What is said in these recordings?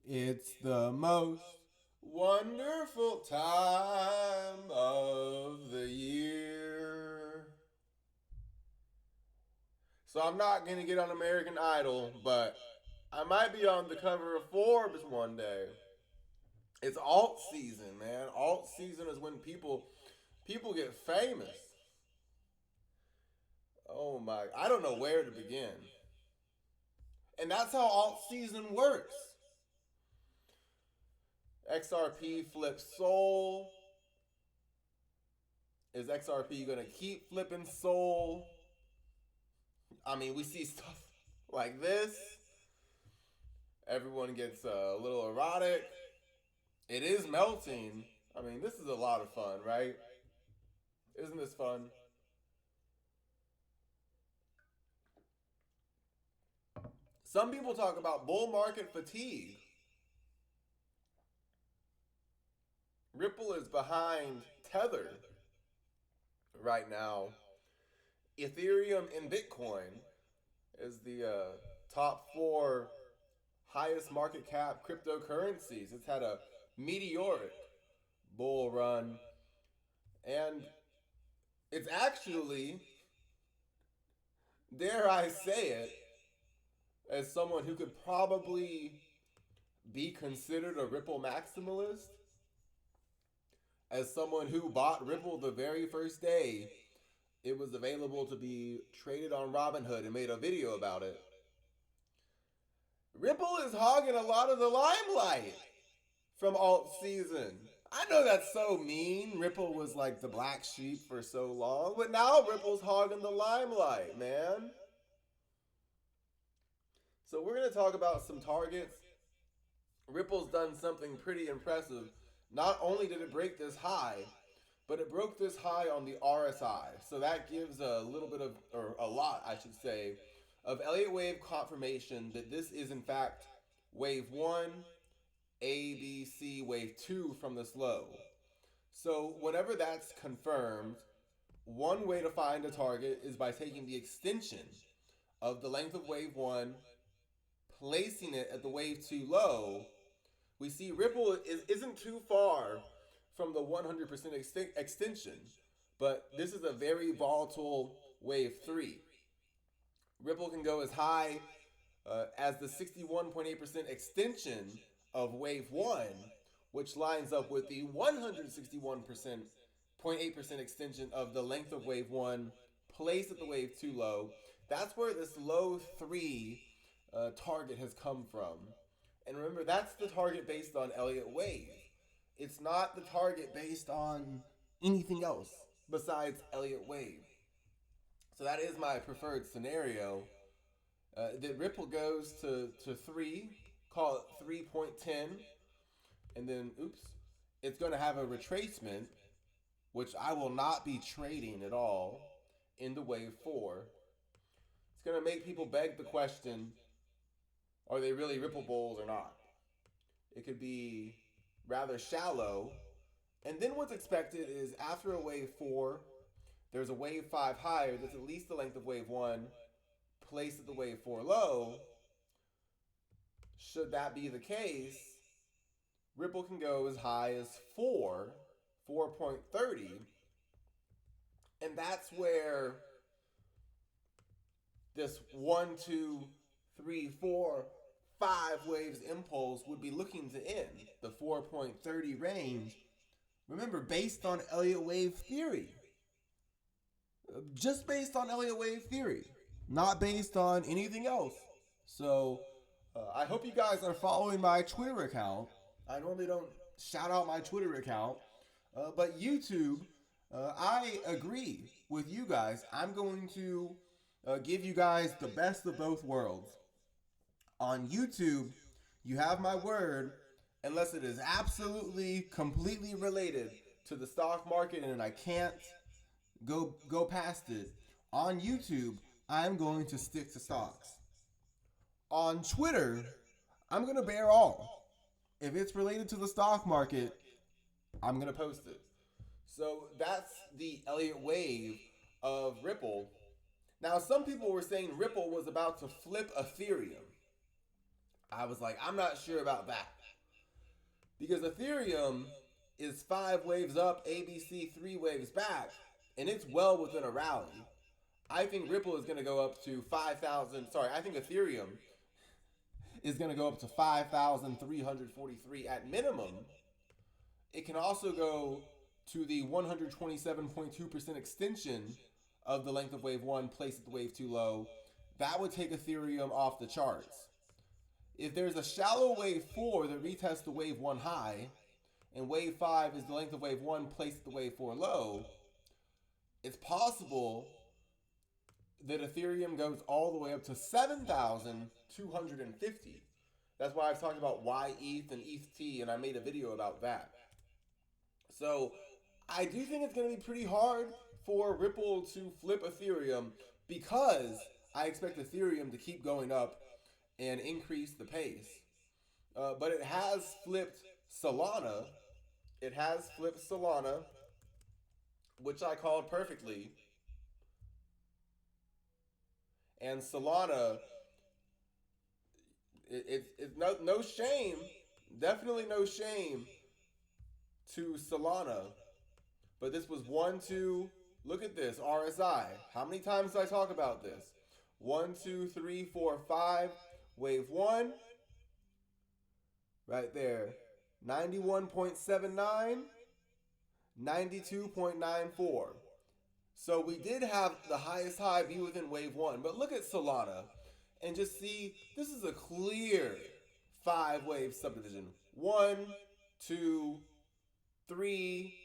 It's the most wonderful time of the year. So I'm not going to get on American Idol, but I might be on the cover of Forbes one day. It's alt season, man. Alt season is when people get famous. Oh my, I don't know where to begin. And that's how alt season works. XRP flips Sol. Is XRP going to keep flipping Sol? I mean, we see stuff like this. Everyone gets a little erotic. It is melting. I mean, this is a lot of fun, right? Isn't this fun? Some people talk about bull market fatigue. Ripple is behind Tether right now. Ethereum and Bitcoin is the top four highest market cap cryptocurrencies. It's had a meteoric bull run, and it's actually, dare I say it, as someone who could probably be considered a Ripple maximalist, as someone who bought Ripple the very first day it was available to be traded on Robinhood and made a video about it. Ripple is hogging a lot of the limelight from alt season. I know that's so mean. Ripple was like the black sheep for so long, but now Ripple's hogging the limelight, man. So we're going to talk about some targets. Ripple's done something pretty impressive. Not only did it break this high, but it broke this high on the RSI. So that gives a little bit of, or a lot, I should say, of Elliott wave confirmation that this is in fact wave 1, A, B, C, wave 2 from this low. So whenever that's confirmed, one way to find a target is by taking the extension of the length of wave 1, placing it at the wave 2 low. We see Ripple isn't too far from the 100% extension, but this is a very volatile wave 3. Ripple can go as high as the 61.8% extension of wave 1, which lines up with the 161.8% extension of the length of wave 1 placed at the wave 2 low. That's where this low 3 target has come from. And remember, that's the target based on Elliott wave. It's not the target based on anything else besides Elliott wave. So that is my preferred scenario. That Ripple goes to 3, call it 3.10, and then, it's going to have a retracement, which I will not be trading at all, into wave 4. It's going to make people beg the question, are they really Ripple bulls or not? It could be rather shallow. And then what's expected is after a wave 4, there's a wave 5 higher that's at least the length of wave 1 placed at the wave 4 low. Should that be the case, Ripple can go as high as 4.30. And that's where this 1, 2, 3, 4, 5 waves impulse would be looking to end. The 4.30 range. Remember, based on Elliott wave theory. Just based on Elliott wave theory. Not based on anything else. So, I hope you guys are following my Twitter account. I normally don't shout out my Twitter account. But YouTube, I agree with you guys. I'm going to give you guys the best of both worlds. On YouTube, you have my word, unless it is absolutely, completely related to the stock market and I can't go past it. On YouTube, I'm going to stick to stocks. On Twitter, I'm going to bear all. If it's related to the stock market, I'm going to post it. So that's the Elliott wave of Ripple. Now, some people were saying Ripple was about to flip Ethereum. I was like, I'm not sure about that. Because Ethereum is 5 waves up, ABC 3 waves back, and it's well within a rally. I think Ripple is going to go up to 5,000. Sorry, I think Ethereum is going to go up to 5,343 at minimum. It can also go to the 127.2% extension of the length of wave 1 placed at the wave 2 low. That would take Ethereum off the charts. If there's a shallow wave 4 that retests the wave 1 high, and wave 5 is the length of wave 1 placed at the wave 4 low, it's possible that Ethereum goes all the way up to 7,250. That's why I've talked about YETH and ETH, and I made a video about that. So I do think it's going to be pretty hard for Ripple to flip Ethereum because I expect Ethereum to keep going up and increase the pace. But it has flipped Solana. It has flipped Solana, which I called perfectly. And Solana, it's no shame, definitely no shame to Solana. But this was 1, 2, look at this, RSI. How many times did I talk about this? 1, 2, 3, 4, 5, wave 1, right there. 91.79, 92.94. So we did have the highest high be within wave 1. But look at Solana and just see, this is a clear 5-wave subdivision. 1, 2, 3,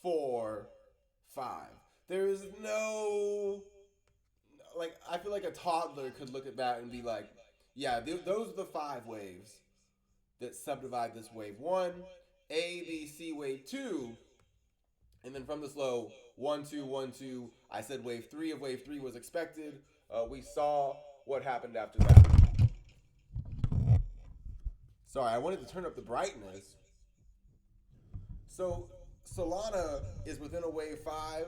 4, 5. There is no, like, I feel like a toddler could look at that and be like, yeah, those are the 5 waves that subdivide this wave 1, A, B, C, wave 2, and then from this low, 1, 2, 1, 2, I said wave 3 of wave 3 was expected. We saw what happened after that. Sorry, I wanted to turn up the brightness. So Solana is within a wave 5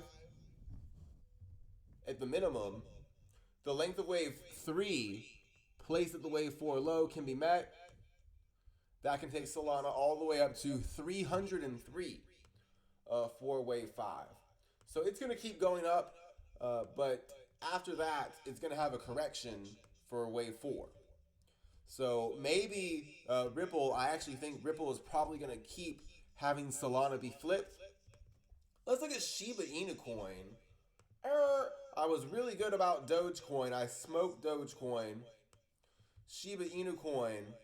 at the minimum. The length of wave 3 placed at the wave 4 low can be met. That can take Solana all the way up to 303 for wave 5. So it's going to keep going up, but after that, it's going to have a correction for wave 4. So maybe Ripple, I actually think Ripple is probably going to keep having Solana be flipped. Let's look at Shiba Inu coin. I was really good about Dogecoin. I smoked Dogecoin. Shiba Inu coin.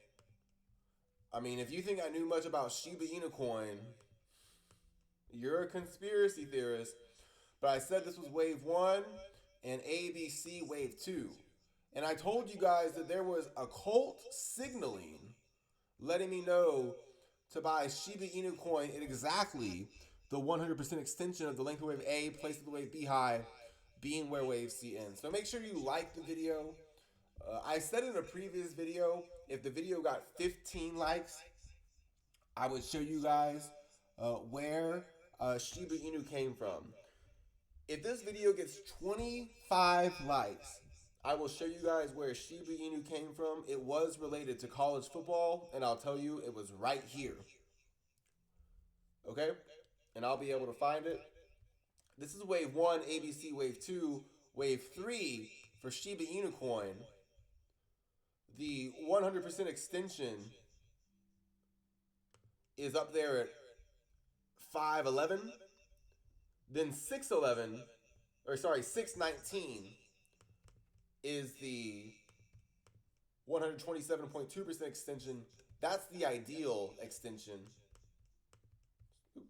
I mean, if you think I knew much about Shiba Inu coin, you're a conspiracy theorist. But I said this was wave 1 and ABC wave 2. And I told you guys that there was occult signaling letting me know to buy Shiba Inu coin at exactly the 100% extension of the length of wave A placed at the wave B high being where wave C ends. So make sure you like the video. I said in a previous video, if the video got 15 likes, I would show you guys where Shiba Inu came from. If this video gets 25 likes, I will show you guys where Shiba Inu came from. It was related to college football, and I'll tell you it was right here. Okay? And I'll be able to find it. This is wave 1, ABC wave 2, wave 3 for Shiba Inu coin. The 100% extension is up there at 511. Then 619 is the 127.2% extension. That's the ideal extension. Oops.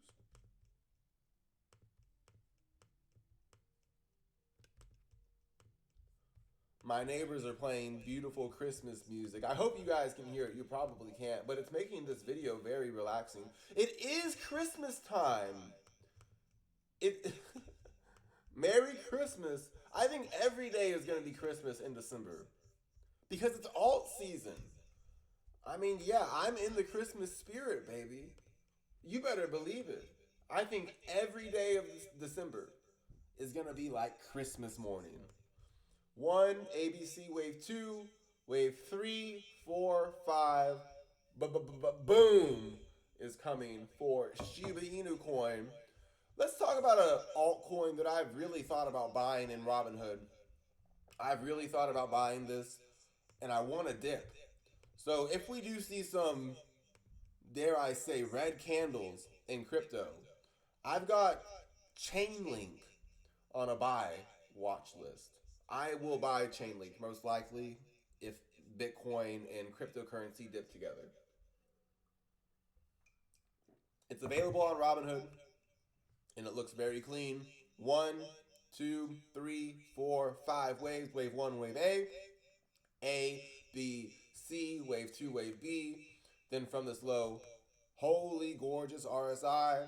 My neighbors are playing beautiful Christmas music. I hope you guys can hear it. You probably can't, but it's making this video very relaxing. It is Christmas time. Merry Christmas. I think every day is going to be Christmas in December because it's alt season. I mean, yeah, I'm in the Christmas spirit, baby. You better believe it. I think every day of December is going to be like Christmas morning. 1, ABC wave 2, wave 3, 4, 5, boom. is coming for Shiba Inu coin. Let's talk about an altcoin that I've really thought about buying in Robinhood. I've really thought about buying this, and I want a dip. So if we do see some, dare I say, red candles in crypto, I've got Chainlink on a buy watch list. I will buy Chainlink most likely if Bitcoin and cryptocurrency dip together. It's available on Robinhood and it looks very clean. 1, 2, 3, 4, 5 waves. Wave 1, wave A, B, C, wave 2, wave B. Then from this low, holy gorgeous RSI.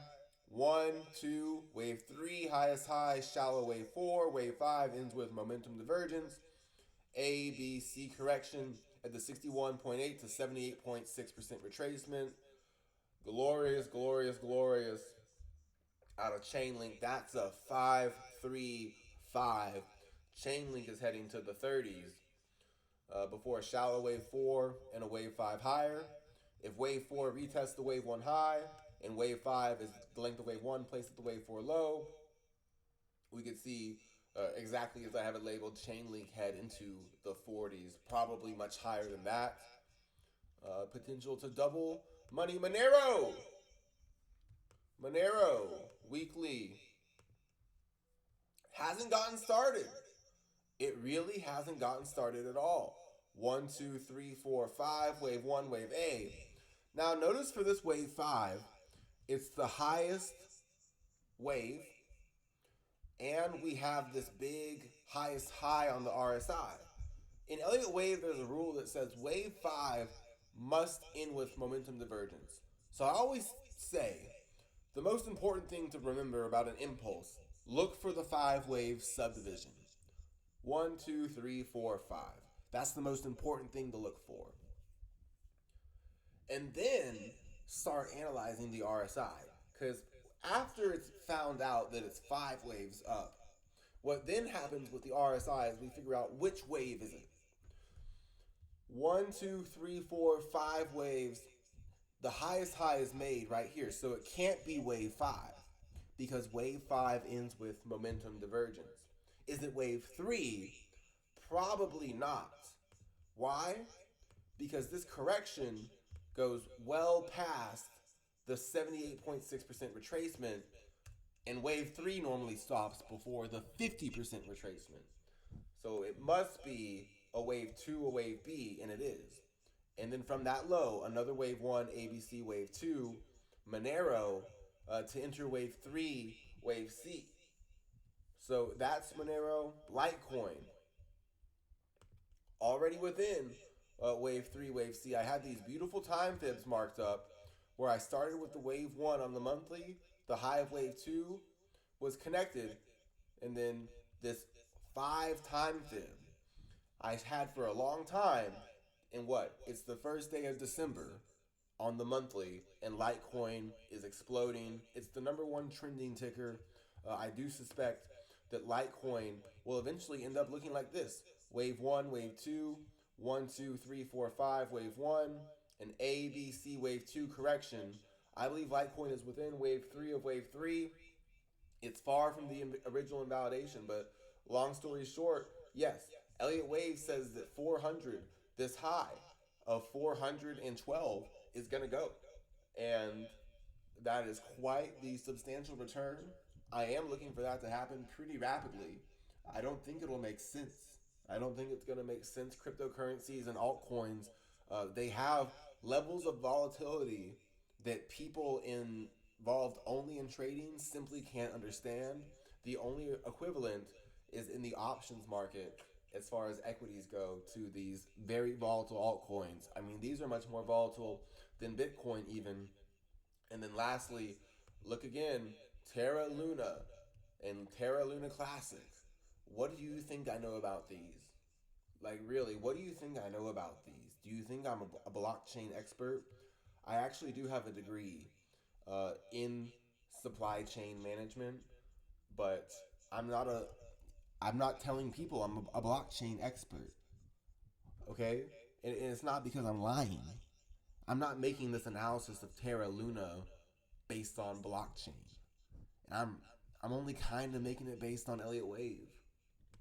1, 2, wave 3, highest high, shallow wave 4, wave 5 ends with momentum divergence. A, B, C correction at the 61.8 to 78.6% retracement. Glorious, glorious, glorious. Out of Chainlink, that's a 5-3-5. Chainlink is heading to the 30s before a shallow wave 4 and a wave 5 higher. If wave 4 retests the wave 1 high and wave 5 is the length of wave 1 placed at the wave 4 low, we could see exactly as I have it labeled, Chainlink head into the 40s, probably much higher than that. Potential to double money. Monero, weekly, hasn't gotten started. It really hasn't gotten started at all. 1, 2, 3, 4, 5, wave 1, wave A. Now notice for this wave 5, it's the highest wave, and we have this big highest high on the RSI. In Elliott wave, there's a rule that says wave 5 must end with momentum divergence. So I always say, the most important thing to remember about an impulse, look for the 5 wave subdivision. 1, 2, 3, 4, 5. That's the most important thing to look for. And then start analyzing the RSI. Because after it's found out that it's 5 waves up, what then happens with the RSI is we figure out which wave is it. 1, 2, 3, 4, 5 waves. The highest high is made right here. So it can't be wave 5 because wave 5 ends with momentum divergence. Is it wave 3? Probably not. Why? Because this correction goes well past the 78.6% retracement, and wave 3 normally stops before the 50% retracement. So it must be a wave 2, a wave B, and it is. And then from that low, another wave 1, ABC, wave 2, Monero to enter wave 3, wave C. So that's Monero. Litecoin, already within wave 3, wave C. I had these beautiful time fibs marked up where I started with the wave 1 on the monthly, the high of wave 2 was connected, and then this 5 time fib I had for a long time. And what? It's the first day of December on the monthly, and Litecoin is exploding. It's the #1 trending ticker. I do suspect that Litecoin will eventually end up looking like this. Wave 1, wave 2, 1, 2, 3, 4, 5, wave 1, an A, B, C, wave 2 correction. I believe Litecoin is within wave 3 of wave 3. It's far from the original invalidation, but long story short, yes, Elliott Wave says that 400, this high of 412 is going to go. And that is quite the substantial return. I am looking for that to happen pretty rapidly. I don't think it'll make sense. I don't think it's going to make sense. Cryptocurrencies and altcoins, they have levels of volatility that people involved only in trading simply can't understand. The only equivalent is in the options market as far as equities go to these very volatile altcoins. I mean, these are much more volatile than Bitcoin even. And then lastly, look again, Terra Luna and Terra Luna Classic. What do you think I know about these? Like really, what do you think I know about these? Do you think I'm a blockchain expert? I actually do have a degree in supply chain management, but I'm not telling people I'm a blockchain expert. Okay? And it's not because I'm lying. I'm not making this analysis of Terra Luna based on blockchain. I'm only kind of making it based on Elliott Wave.